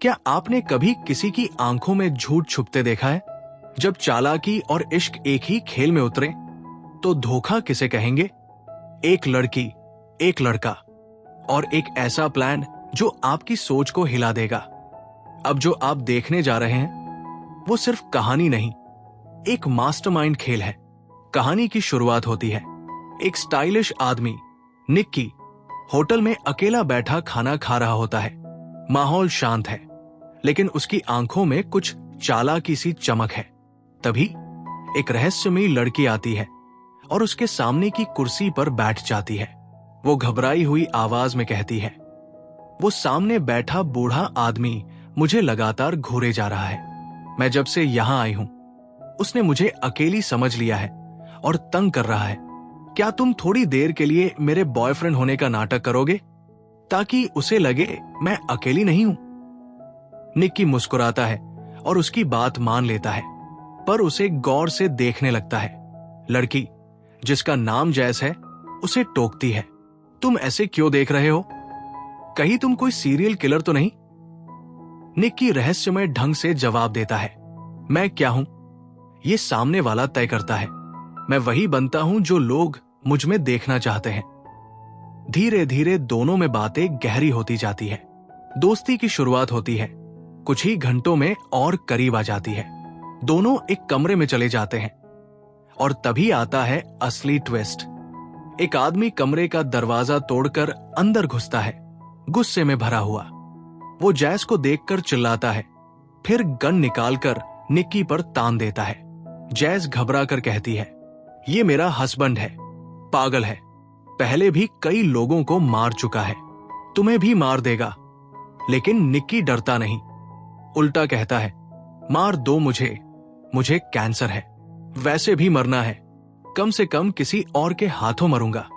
क्या आपने कभी किसी की आंखों में झूठ छुपते देखा है? जब चालाकी और इश्क एक ही खेल में उतरे तो धोखा किसे कहेंगे? एक लड़की, एक लड़का और एक ऐसा प्लान जो आपकी सोच को हिला देगा। अब जो आप देखने जा रहे हैं वो सिर्फ कहानी नहीं, एक मास्टरमाइंड खेल है। कहानी की शुरुआत होती है एक स्टाइलिश आदमी निक्की होटल में अकेला बैठा खाना खा रहा होता है। माहौल शांत है, लेकिन उसकी आंखों में कुछ चालाकी सी चमक है। तभी एक रहस्यमयी लड़की आती है और उसके सामने की कुर्सी पर बैठ जाती है। वो घबराई हुई आवाज में कहती है, वो सामने बैठा बूढ़ा आदमी मुझे लगातार घूरे जा रहा है। मैं जब से यहां आई हूं उसने मुझे अकेली समझ लिया है और तंग कर रहा है। क्या तुम थोड़ी देर के लिए मेरे बॉयफ्रेंड होने का नाटक करोगे ताकि उसे लगे मैं अकेली नहीं हूं? निक्की मुस्कुराता है और उसकी बात मान लेता है, पर उसे गौर से देखने लगता है। लड़की, जिसका नाम जैस है, उसे टोकती है, तुम ऐसे क्यों देख रहे हो? कहीं तुम कोई सीरियल किलर तो नहीं? निक्की रहस्यमय ढंग से जवाब देता है, मैं क्या हूं ये सामने वाला तय करता है। मैं वही बनता हूं जो लोग मुझ में देखना चाहते हैं। धीरे धीरे दोनों में बातें गहरी होती जाती है। दोस्ती की शुरुआत होती है, कुछ ही घंटों में और करीब आ जाती है। दोनों एक कमरे में चले जाते हैं और तभी आता है असली ट्विस्ट। एक आदमी कमरे का दरवाजा तोड़कर अंदर घुसता है, गुस्से में भरा हुआ। वो जैस को देखकर चिल्लाता है, फिर गन निकालकर निक्की पर तान देता है। जैस घबरा कर कहती है, ये मेरा हस्बैंड है, पागल है, पहले भी कई लोगों को मार चुका है, तुम्हें भी मार देगा। लेकिन निक्की डरता नहीं, उल्टा कहता है, मार दो मुझे कैंसर है, वैसे भी मरना है, कम से कम किसी और के हाथों मरूंगा।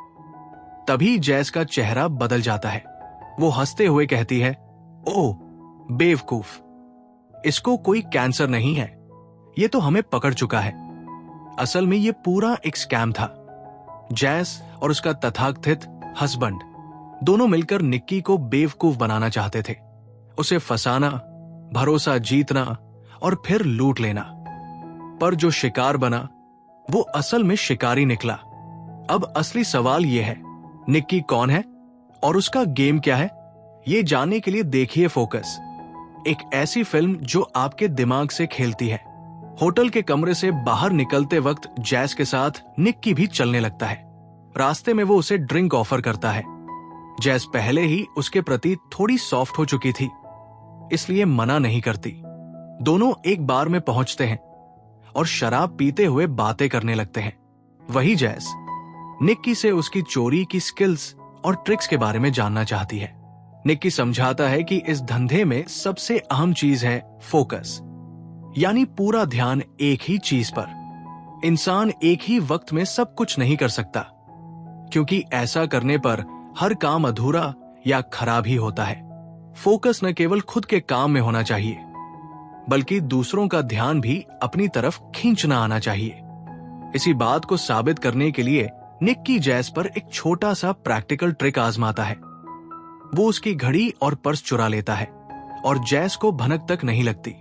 तभी जैस का चेहरा बदल जाता है। वो हंसते हुए कहती है, ओह बेवकूफ, इसको कोई कैंसर नहीं है, ये तो हमें पकड़ चुका है। असल में ये पूरा एक स्कैम था। जैस और उसका तथाकथित हस्बैंड दोनों मिलकर निक्की को बेवकूफ बनाना चाहते थे, उसे फंसाना, भरोसा जीतना और फिर लूट लेना। पर जो शिकार बना वो असल में शिकारी निकला। अब असली सवाल यह है, निक्की कौन है और उसका गेम क्या है? ये जानने के लिए देखिए फोकस, एक ऐसी फिल्म जो आपके दिमाग से खेलती है। होटल के कमरे से बाहर निकलते वक्त जैस के साथ निक्की भी चलने लगता है। रास्ते में वो उसे ड्रिंक ऑफर करता है। जैस पहले ही उसके प्रति थोड़ी सॉफ्ट हो चुकी थी, इसलिए मना नहीं करती। दोनों एक बार में पहुंचते हैं और शराब पीते हुए बातें करने लगते हैं। वही जैस निक्की से उसकी चोरी की स्किल्स और ट्रिक्स के बारे में जानना चाहती है। निक्की समझाता है कि इस धंधे में सबसे अहम चीज है फोकस, यानी पूरा ध्यान एक ही चीज पर। इंसान एक ही वक्त में सब कुछ नहीं कर सकता, क्योंकि ऐसा करने पर हर काम अधूरा या खराब ही होता है। फोकस न केवल खुद के काम में होना चाहिए, बल्कि दूसरों का ध्यान भी अपनी तरफ खींचना आना चाहिए। इसी बात को साबित करने के लिए निक्की जैस पर एक छोटा सा प्रैक्टिकल ट्रिक आजमाता है। वो उसकी घड़ी और पर्स चुरा लेता है और जैस को भनक तक नहीं लगती।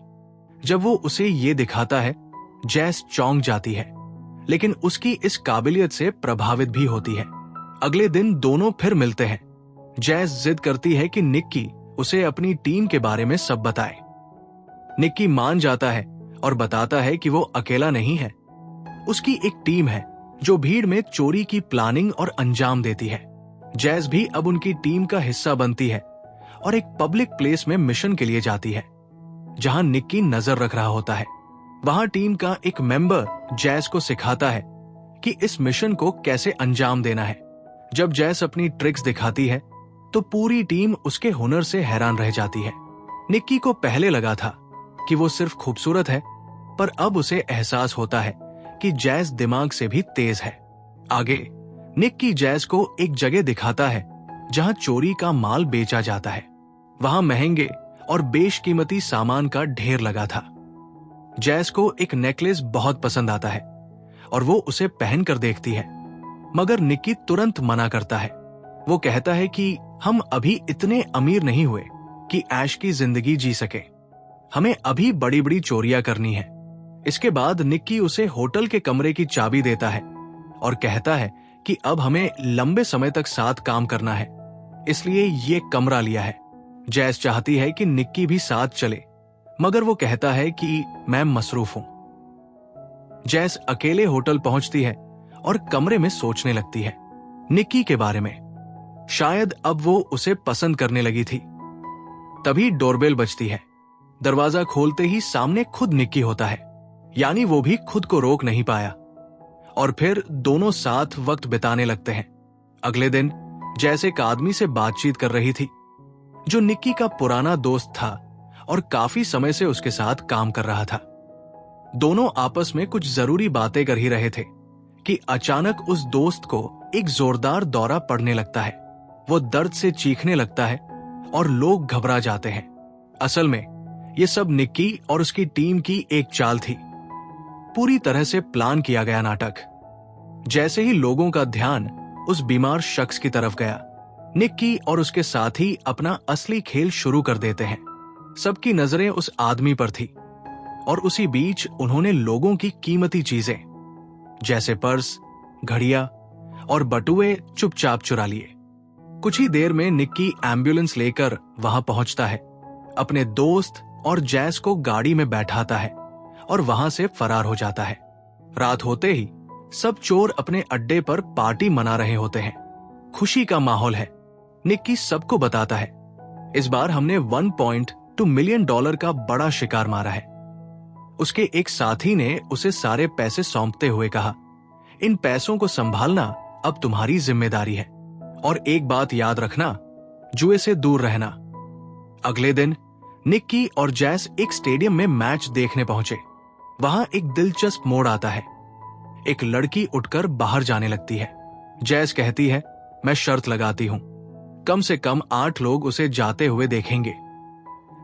जब वो उसे ये दिखाता है, जैस चौंक जाती है, लेकिन उसकी इस काबिलियत से प्रभावित भी होती है। अगले दिन दोनों फिर मिलते हैं। जैस जिद करती है कि निक्की उसे अपनी टीम के बारे में सब बताए। निक्की मान जाता है और बताता है कि वो अकेला नहीं है, उसकी एक टीम है जो भीड़ में चोरी की प्लानिंग और अंजाम देती है। जैस भी अब उनकी टीम का हिस्सा बनती है और एक पब्लिक प्लेस में मिशन के लिए जाती है, जहां निक्की नजर रख रहा होता है। वहां टीम का एक मेंबर जैस को सिखाता है कि इस मिशन को कैसे अंजाम देना है। जब जैस अपनी ट्रिक्स दिखाती है तो पूरी टीम उसके हुनर से हैरान रह जाती है। निक्की को पहले लगा था कि वो सिर्फ खूबसूरत है, पर अब उसे एहसास होता है कि जैस दिमाग से भी तेज है। आगे निक्की जैस को एक जगह दिखाता है जहां चोरी का माल बेचा जाता है। वहां महंगे और बेशकीमती सामान का ढेर लगा था। जैस को एक नेकलेस बहुत पसंद आता है और वो उसे पहनकर देखती है, मगर निक्की तुरंत मना करता है। वो कहता है कि हम अभी इतने अमीर नहीं हुए कि ऐश की जिंदगी जी सके। हमें अभी बड़ी बड़ी चोरियां करनी है। इसके बाद निक्की उसे होटल के कमरे की चाबी देता है और कहता है कि अब हमें लंबे समय तक साथ काम करना है, इसलिए ये कमरा लिया है। जैस चाहती है कि निक्की भी साथ चले, मगर वो कहता है कि मैं मसरूफ हूं। जैस अकेले होटल पहुंचती है और कमरे में सोचने लगती है निक्की के बारे में। शायद अब वो उसे पसंद करने लगी थी। तभी डोरबेल बजती है। दरवाजा खोलते ही सामने खुद निक्की होता है, यानी वो भी खुद को रोक नहीं पाया और फिर दोनों साथ वक्त बिताने लगते हैं। अगले दिन जैस एक आदमी से बातचीत कर रही थी जो निक्की का पुराना दोस्त था और काफी समय से उसके साथ काम कर रहा था। दोनों आपस में कुछ जरूरी बातें कर ही रहे थे कि अचानक उस दोस्त को एक जोरदार दौरा पड़ने लगता है। वो दर्द से चीखने लगता है और लोग घबरा जाते हैं। असल में ये सब निक्की और उसकी टीम की एक चाल थी, पूरी तरह से प्लान किया गया नाटक। जैसे ही लोगों का ध्यान उस बीमार शख्स की तरफ गया, निक्की और उसके साथी अपना असली खेल शुरू कर देते हैं। सबकी नजरें उस आदमी पर थी और उसी बीच उन्होंने लोगों की कीमती चीजें जैसे पर्स, घड़ियां और बटुए चुपचाप चुरा लिए। कुछ ही देर में निक्की एम्बुलेंस लेकर वहां पहुंचता है, अपने दोस्त और जैस को गाड़ी में बैठाता है और वहां से फरार हो जाता है। रात होते ही सब चोर अपने अड्डे पर पार्टी मना रहे होते हैं। खुशी का माहौल है। निक्की सबको बताता है, इस बार हमने $1.2 मिलियन का बड़ा शिकार मारा है। उसके एक साथी ने उसे सारे पैसे सौंपते हुए कहा, इन पैसों को संभालना अब तुम्हारी जिम्मेदारी है और एक बात याद रखना, जुए से दूर रहना। अगले दिन निक्की और जैस एक स्टेडियम में मैच देखने पहुंचे। वहां एक दिलचस्प मोड़ आता है। एक लड़की उठकर बाहर जाने लगती है। जैस कहती है, मैं शर्त लगाती हूं, कम से कम 8 लोग उसे जाते हुए देखेंगे।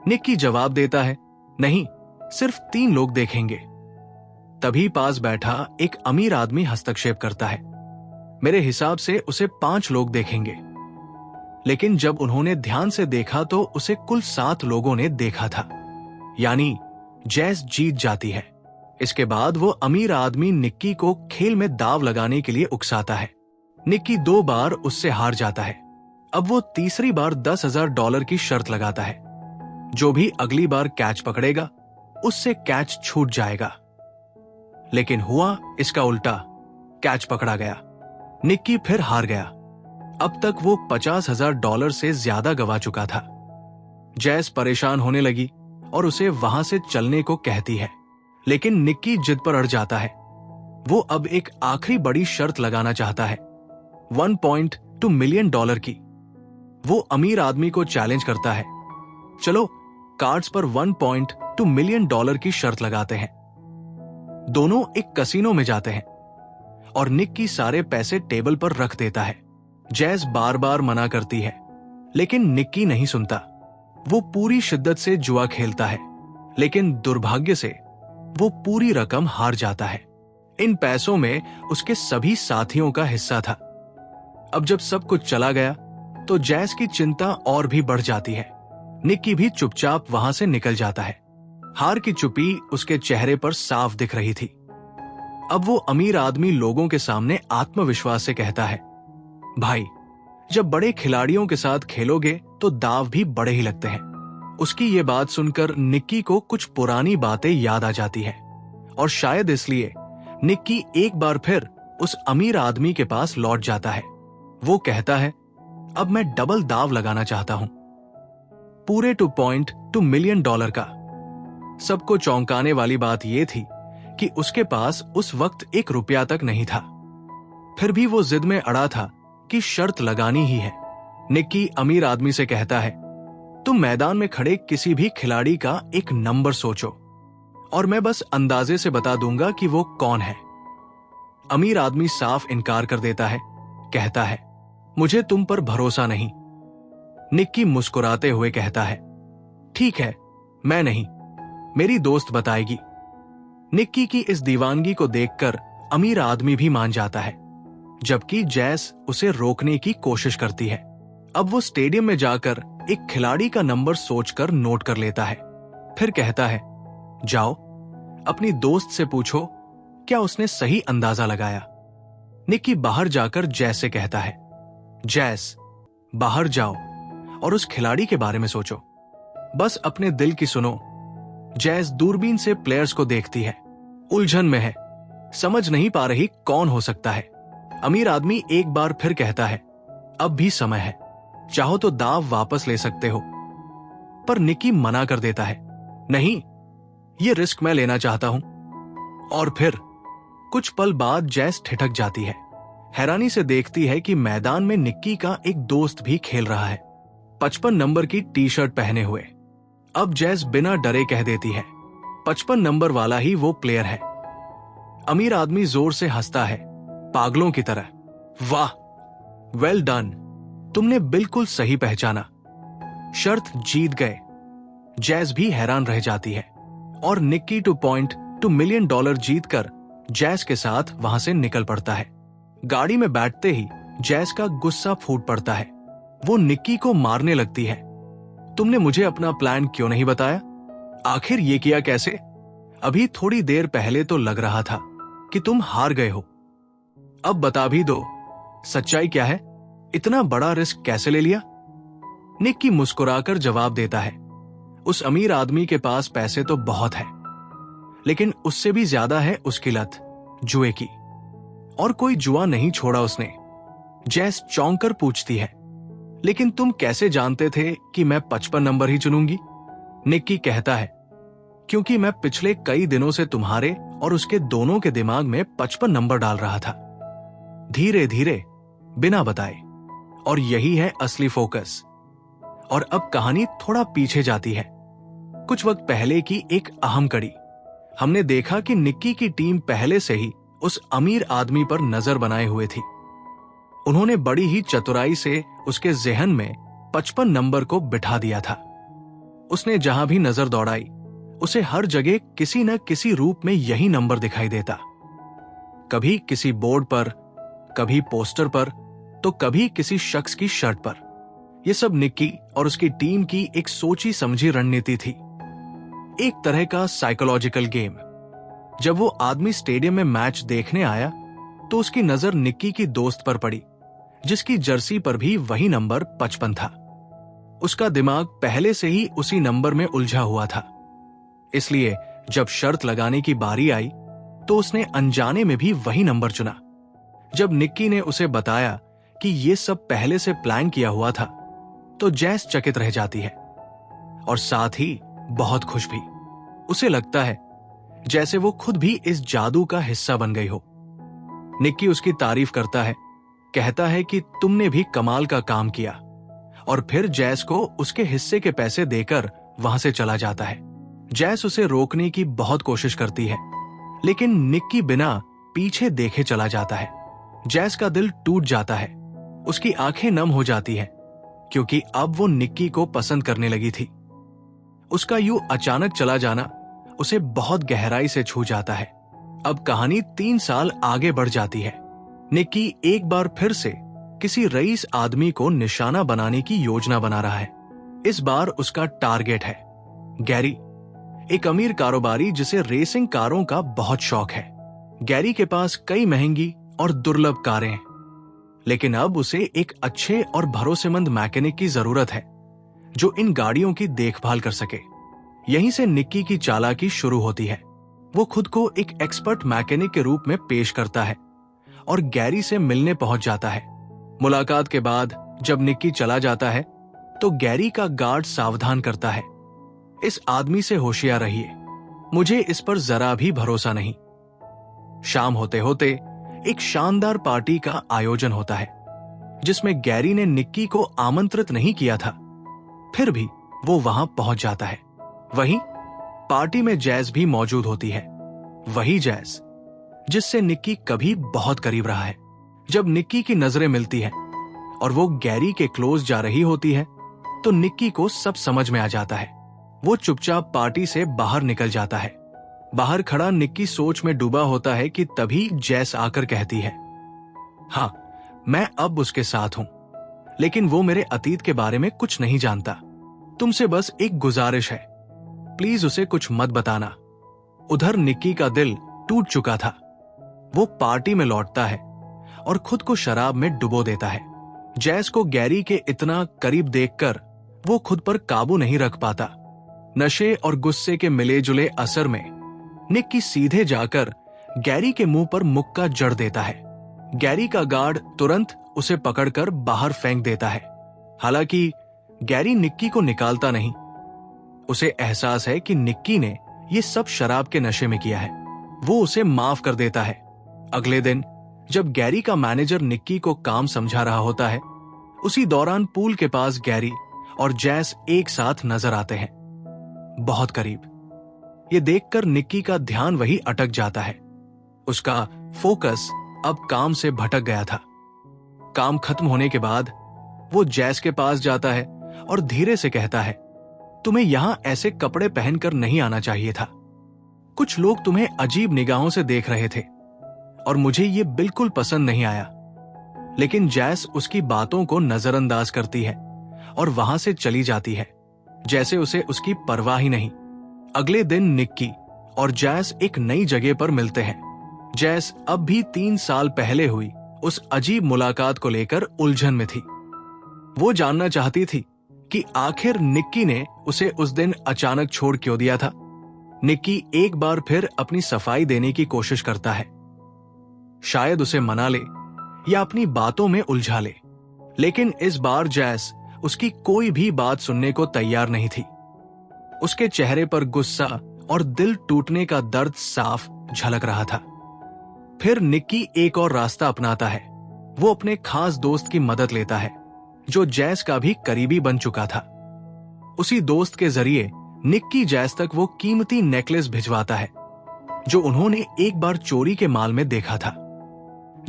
निक्की जवाब देता है, नहीं, सिर्फ 3 लोग देखेंगे। तभी पास बैठा एक अमीर आदमी हस्तक्षेप करता है, मेरे हिसाब से उसे 5 लोग देखेंगे। लेकिन जब उन्होंने ध्यान से देखा तो उसे कुल 7 लोगों ने देखा था, यानी जैस जीत जाती है। इसके बाद वो अमीर आदमी निक्की को खेल में दाव लगाने के लिए उकसाता है। निक्की 2 बार उससे हार जाता है। अब वो तीसरी बार $10,000 की शर्त लगाता है, जो भी अगली बार कैच पकड़ेगा उससे कैच छूट जाएगा। लेकिन हुआ इसका उल्टा, कैच पकड़ा गया। निक्की फिर हार गया। अब तक वो $50,000 से ज्यादा गवा चुका था। जैस परेशान होने लगी और उसे वहां से चलने को कहती है, लेकिन निक्की जिद पर अड़ जाता है। वो अब एक आखिरी बड़ी शर्त लगाना चाहता है, $1.2 मिलियन की। वो अमीर आदमी को चैलेंज करता है, चलो कार्ड्स पर $1.2 मिलियन की शर्त लगाते हैं। दोनों एक कसिनो में जाते हैं और निक्की सारे पैसे टेबल पर रख देता है। जैस बार बार मना करती है, लेकिन निक्की नहीं सुनता। वो पूरी शिद्दत से जुआ खेलता है, लेकिन दुर्भाग्य से वो पूरी रकम हार जाता है। इन पैसों में उसके सभी साथियों का हिस्सा था। अब जब सब कुछ चला गया तो जैस की चिंता और भी बढ़ जाती है। निक्की भी चुपचाप वहां से निकल जाता है। हार की चुप्पी उसके चेहरे पर साफ दिख रही थी। अब वो अमीर आदमी लोगों के सामने आत्मविश्वास से कहता है, भाई, जब बड़े खिलाड़ियों के साथ खेलोगे तो दाव भी बड़े ही लगते हैं। उसकी ये बात सुनकर निक्की को कुछ पुरानी बातें याद आ जाती है और शायद इसलिए निक्की एक बार फिर उस अमीर आदमी के पास लौट जाता है। वो कहता है, अब मैं डबल दाव लगाना चाहता हूं, पूरे $2.2 मिलियन का। सबको चौंकाने वाली बात यह थी कि उसके पास उस वक्त $1 तक नहीं था। फिर भी वो जिद में अड़ा था कि शर्त लगानी ही है। निक्की अमीर आदमी से कहता है, तुम मैदान में खड़े किसी भी खिलाड़ी का एक नंबर सोचो और मैं बस अंदाजे से बता दूंगा कि वो कौन है। अमीर आदमी साफ इनकार कर देता है, कहता है, मुझे तुम पर भरोसा नहीं। निक्की मुस्कुराते हुए कहता है, ठीक है, मैं नहीं, मेरी दोस्त बताएगी। निक्की की इस दीवानगी को देखकर अमीर आदमी भी मान जाता है, जबकि जैस उसे रोकने की कोशिश करती है। अब वो स्टेडियम में जाकर एक खिलाड़ी का नंबर सोचकर नोट कर लेता है। फिर कहता है, जाओ अपनी दोस्त से पूछो क्या उसने सही अंदाजा लगाया। निक्की बाहर जाकर जैस से कहता है, जैस बाहर जाओ और उस खिलाड़ी के बारे में सोचो, बस अपने दिल की सुनो। जैस दूरबीन से प्लेयर्स को देखती है, उलझन में है, समझ नहीं पा रही कौन हो सकता है। अमीर आदमी एक बार फिर कहता है, अब भी समय है, चाहो तो दाव वापस ले सकते हो। पर निक्की मना कर देता है, नहीं, ये रिस्क मैं लेना चाहता हूं। और फिर कुछ पल बाद जैस ठिठक जाती है, हैरानी से देखती है कि मैदान में निक्की का एक दोस्त भी खेल रहा है, 55 नंबर की टी शर्ट पहने हुए। अब जैस बिना डरे कह देती है, 55 नंबर वाला ही वो प्लेयर है। अमीर आदमी जोर से हंसता है, पागलों की तरह। वाह, वेल डन, तुमने बिल्कुल सही पहचाना, शर्त जीत गए। जैस भी हैरान रह जाती है और निक्की $2 मिलियन जीतकर जैस के साथ वहां से निकल पड़ता है। गाड़ी में बैठते ही जैस का गुस्सा फूट पड़ता है। वो निक्की को मारने लगती है, तुमने मुझे अपना प्लान क्यों नहीं बताया? आखिर ये किया कैसे? अभी थोड़ी देर पहले तो लग रहा था कि तुम हार गए हो। अब बता भी दो, सच्चाई क्या है? इतना बड़ा रिस्क कैसे ले लिया? निक्की मुस्कुराकर जवाब देता है, उस अमीर आदमी के पास पैसे तो बहुत है, लेकिन उससे भी ज्यादा है उसकी लत, जुए की। और कोई जुआ नहीं छोड़ा उसने। जैस चौंक कर पूछती है, लेकिन तुम कैसे जानते थे कि मैं 55 नंबर ही चुनूंगी? निक्की कहता है, क्योंकि मैं पिछले कई दिनों से तुम्हारे और उसके दोनों के दिमाग में 55 नंबर डाल रहा था, धीरे धीरे, बिना बताए। और यही है असली फोकस। और अब कहानी थोड़ा पीछे जाती है, कुछ वक्त पहले की एक अहम कड़ी। हमने देखा कि निक्की की टीम पहले से ही उस अमीर आदमी पर नजर बनाए हुए थी। उन्होंने बड़ी ही चतुराई से उसके ज़हन में 55 नंबर को बिठा दिया था। उसने जहां भी नजर दौड़ाई, उसे हर जगह किसी न किसी रूप में यही नंबर दिखाई देता। कभी किसी बोर्ड पर, कभी पोस्टर पर, तो कभी किसी शख्स की शर्ट पर। यह सब निक्की और उसकी टीम की एक सोची समझी रणनीति थी, एक तरह का साइकोलॉजिकल गेम। जब वो आदमी स्टेडियम में मैच देखने आया तो उसकी नजर निक्की की दोस्त पर पड़ी, जिसकी जर्सी पर भी वही नंबर 55 था। उसका दिमाग पहले से ही उसी नंबर में उलझा हुआ था, इसलिए जब शर्त लगाने की बारी आई तो उसने अनजाने में भी वही नंबर चुना। जब निक्की ने उसे बताया कि यह सब पहले से प्लान किया हुआ था, तो जैस चकित रह जाती है और साथ ही बहुत खुश भी। उसे लगता है जैसे वो खुद भी इस जादू का हिस्सा बन गई हो। निक्की उसकी तारीफ करता है, कहता है कि तुमने भी कमाल का काम किया, और फिर जैस को उसके हिस्से के पैसे देकर वहां से चला जाता है। जैस उसे रोकने की बहुत कोशिश करती है, लेकिन निक्की बिना पीछे देखे चला जाता है। जैस का दिल टूट जाता है, उसकी आंखें नम हो जाती हैं, क्योंकि अब वो निक्की को पसंद करने लगी थी। उसका यूं अचानक चला जाना उसे बहुत गहराई से छू जाता है। अब कहानी 3 साल आगे बढ़ जाती है। निक्की एक बार फिर से किसी रईस आदमी को निशाना बनाने की योजना बना रहा है। इस बार उसका टारगेट है गैरी, एक अमीर कारोबारी जिसे रेसिंग कारों का बहुत शौक है। गैरी के पास कई महंगी और दुर्लभ कारें हैं, लेकिन अब उसे एक अच्छे और भरोसेमंद मैकेनिक की जरूरत है जो इन गाड़ियों की देखभाल कर सके। यहीं से निक्की की चालाकी शुरू होती है। वो खुद को एक एक्सपर्ट मैकेनिक के रूप में पेश करता है और गैरी से मिलने पहुंच जाता है। मुलाकात के बाद जब निक्की चला जाता है तो गैरी का गार्ड सावधान करता है, इस आदमी से होशियार रहिए, मुझे इस पर जरा भी भरोसा नहीं। शाम होते होते एक शानदार पार्टी का आयोजन होता है, जिसमें गैरी ने निक्की को आमंत्रित नहीं किया था, फिर भी वो वहां पहुंच जाता है। वहीं पार्टी में जैस भी मौजूद होती है, वही जैस जिससे निक्की कभी बहुत करीब रहा है। जब निक्की की नजरें मिलती हैं और वो गैरी के क्लोज जा रही होती है, तो निक्की को सब समझ में आ जाता है। वो चुपचाप पार्टी से बाहर निकल जाता है। बाहर खड़ा निक्की सोच में डूबा होता है कि तभी जैस आकर कहती है, हाँ, मैं अब उसके साथ हूं, लेकिन वो मेरे अतीत के बारे में कुछ नहीं जानता। तुमसे बस एक गुजारिश है, प्लीज उसे कुछ मत बताना। उधर निक्की का दिल टूट चुका था। वो पार्टी में लौटता है और खुद को शराब में डुबो देता है। जैस को गैरी के इतना करीब देखकर वो खुद पर काबू नहीं रख पाता। नशे और गुस्से के मिले जुले असर में निक्की सीधे जाकर गैरी के मुंह पर मुक्का जड़ देता है। गैरी का गार्ड तुरंत उसे पकड़कर बाहर फेंक देता है। हालांकि गैरी निक्की को निकालता नहीं। उसे एहसास है कि निक्की ने ये सब शराब के नशे में किया है। वो उसे माफ कर देता है। अगले दिन जब गैरी का मैनेजर निक्की को काम समझा रहा होता है, उसी दौरान पूल के पास गैरी और जैस एक साथ नजर आते हैं, बहुत करीब। ये देखकर निक्की का ध्यान वही अटक जाता है। उसका फोकस अब काम से भटक गया था। काम खत्म होने के बाद वो जैस के पास जाता है और धीरे से कहता है, तुम्हें यहां ऐसे कपड़े पहनकर नहीं आना चाहिए था। कुछ लोग तुम्हें अजीब निगाहों से देख रहे थे और मुझे ये बिल्कुल पसंद नहीं आया। लेकिन जैस उसकी बातों को नजरअंदाज करती है और वहां से चली जाती है, जैसे उसे उसकी परवाह ही नहीं। अगले दिन निक्की और जैस एक नई जगह पर मिलते हैं। जैस अब भी 3 साल पहले हुई उस अजीब मुलाकात को लेकर उलझन में थी। वो जानना चाहती थी कि आखिर निक्की ने उसे उस दिन अचानक छोड़ क्यों दिया था। निक्की एक बार फिर अपनी सफाई देने की कोशिश करता है, शायद उसे मना ले या अपनी बातों में उलझा ले। लेकिन इस बार जैस उसकी कोई भी बात सुनने को तैयार नहीं थी। उसके चेहरे पर गुस्सा और दिल टूटने का दर्द साफ झलक रहा था। फिर निक्की एक और रास्ता अपनाता है। वो अपने खास दोस्त की मदद लेता है, जो जैस का भी करीबी बन चुका था। उसी दोस्त के जरिए निक्की जैस तक वो कीमती नेकलेस भिजवाता है, जो उन्होंने एक बार चोरी के माल में देखा था।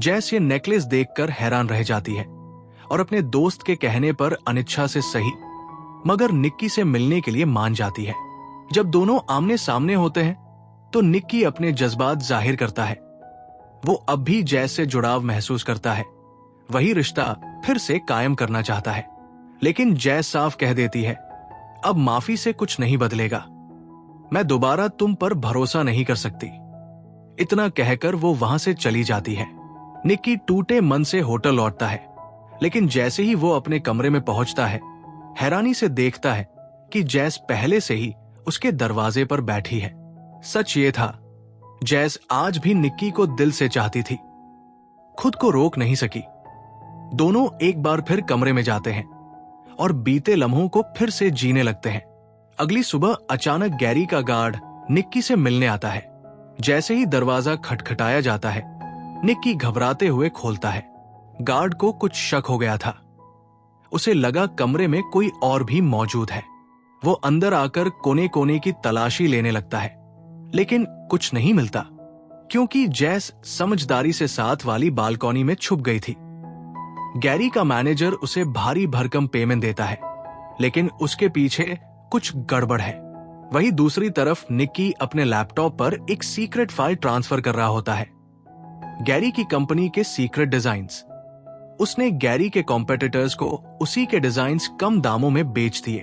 जैस ये नेकलेस देखकर हैरान रह जाती है और अपने दोस्त के कहने पर अनिच्छा से सही मगर निक्की से मिलने के लिए मान जाती है। जब दोनों आमने सामने होते हैं तो निक्की अपने जज्बात जाहिर करता है। वो अब भी जैस से जुड़ाव महसूस करता है, वही रिश्ता फिर से कायम करना चाहता है। लेकिन जैस साफ कह देती है, अब माफी से कुछ नहीं बदलेगा। मैं दोबारा तुम पर भरोसा नहीं कर सकती। इतना कहकर वो वहां से चली जाती है। निक्की टूटे मन से होटल लौटता है, लेकिन जैसे ही वो अपने कमरे में पहुंचता है, हैरानी से देखता है कि जैस पहले से ही उसके दरवाजे पर बैठी है। सच ये था, जैस आज भी निक्की को दिल से चाहती थी, खुद को रोक नहीं सकी। दोनों एक बार फिर कमरे में जाते हैं और बीते लम्हों को फिर से जीने लगते हैं। अगली सुबह अचानक गैरी का गार्ड निक्की से मिलने आता है। जैसे ही दरवाजा खटखटाया जाता है, निक्की घबराते हुए खोलता है। गार्ड को कुछ शक हो गया था। उसे लगा कमरे में कोई और भी मौजूद है। वो अंदर आकर कोने कोने की तलाशी लेने लगता है, लेकिन कुछ नहीं मिलता, क्योंकि जैस समझदारी से साथ वाली बालकनी में छुप गई थी। गैरी का मैनेजर उसे भारी भरकम पेमेंट देता है, लेकिन उसके पीछे कुछ गड़बड़ है। वहीं दूसरी तरफ निक्की अपने लैपटॉप पर एक सीक्रेट फाइल ट्रांसफर कर रहा होता है, गैरी की कंपनी के सीक्रेट डिजाइन्स। उसने गैरी के कॉम्पिटिटर्स को उसी के डिजाइन्स कम दामों में बेच दिए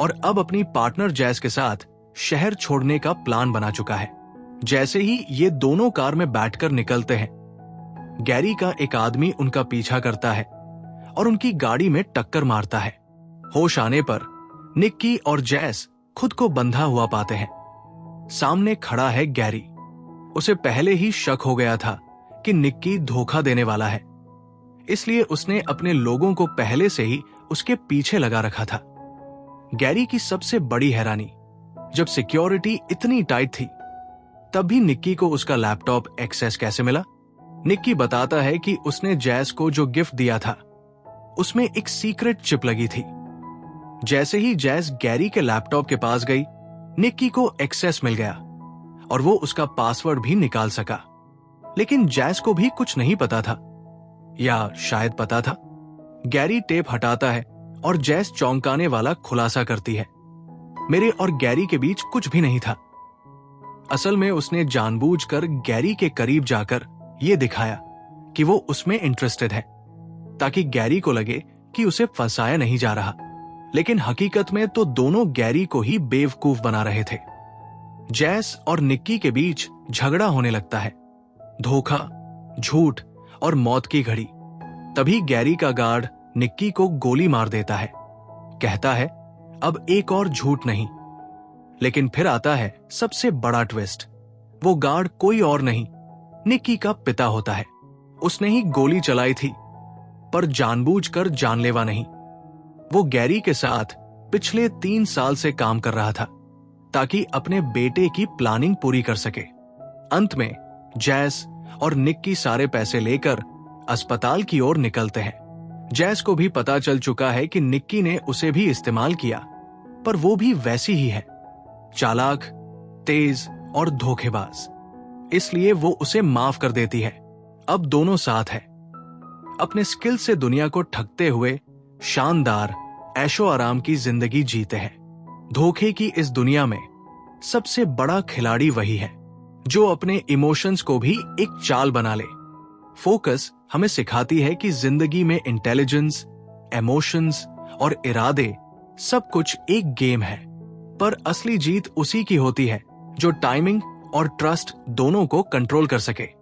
और अब अपनी पार्टनर जैस के साथ शहर छोड़ने का प्लान बना चुका है। जैसे ही ये दोनों कार में बैठकर निकलते हैं, गैरी का एक आदमी उनका पीछा करता है और उनकी गाड़ी में टक्कर मारता है। होश आने पर निक्की और जैस खुद को बंधा हुआ पाते हैं। सामने खड़ा है गैरी। उसे पहले ही शक हो गया था कि निक्की धोखा देने वाला है, इसलिए उसने अपने लोगों को पहले से ही उसके पीछे लगा रखा था। गैरी की सबसे बड़ी हैरानी, जब सिक्योरिटी इतनी टाइट थी, तब भी निक्की को उसका लैपटॉप एक्सेस कैसे मिला। निक्की बताता है कि उसने जैस को जो गिफ्ट दिया था, उसमें एक सीक्रेट चिप लगी थी। जैसे ही जैस गैरी के लैपटॉप के पास गई, निक्की को एक्सेस मिल गया और वो उसका पासवर्ड भी निकाल सका। लेकिन जैस को भी कुछ नहीं पता था, या शायद पता था। गैरी टेप हटाता है और जैस चौंकाने वाला खुलासा करती है, मेरे और गैरी के बीच कुछ भी नहीं था। असल में उसने जानबूझकर गैरी के करीब जाकर यह दिखाया कि वो उसमें इंटरेस्टेड है, ताकि गैरी को लगे कि उसे फंसाया नहीं जा रहा, लेकिन हकीकत में तो दोनों गैरी को ही बेवकूफ बना रहे थे। जैस और निक्की के बीच झगड़ा होने लगता है, धोखा, झूठ और मौत की घड़ी। तभी गैरी का गार्ड निक्की को गोली मार देता है, कहता है अब एक और झूठ नहीं। लेकिन फिर आता है सबसे बड़ा ट्विस्ट। वो गार्ड कोई और नहीं, निक्की का पिता होता है। उसने ही गोली चलाई थी, पर जानबूझकर जानलेवा नहीं। वो गैरी के साथ पिछले 3 साल से काम कर रहा था ताकि अपने बेटे की प्लानिंग पूरी कर सके। अंत में जैस और निक्की सारे पैसे लेकर अस्पताल की ओर निकलते हैं। जैस को भी पता चल चुका है कि निक्की ने उसे भी इस्तेमाल किया, पर वो भी वैसी ही है, चालाक, तेज और धोखेबाज। इसलिए वो उसे माफ कर देती है। अब दोनों साथ हैं, अपने स्किल से दुनिया को ठगते हुए शानदार ऐशो आराम की जिंदगी जीते हैं। धोखे की इस दुनिया में सबसे बड़ा खिलाड़ी वही है जो अपने इमोशंस को भी एक चाल बना ले। फोकस हमें सिखाती है कि जिंदगी में इंटेलिजेंस, इमोशंस और इरादे सब कुछ एक गेम है, पर असली जीत उसी की होती है जो टाइमिंग और ट्रस्ट दोनों को कंट्रोल कर सके।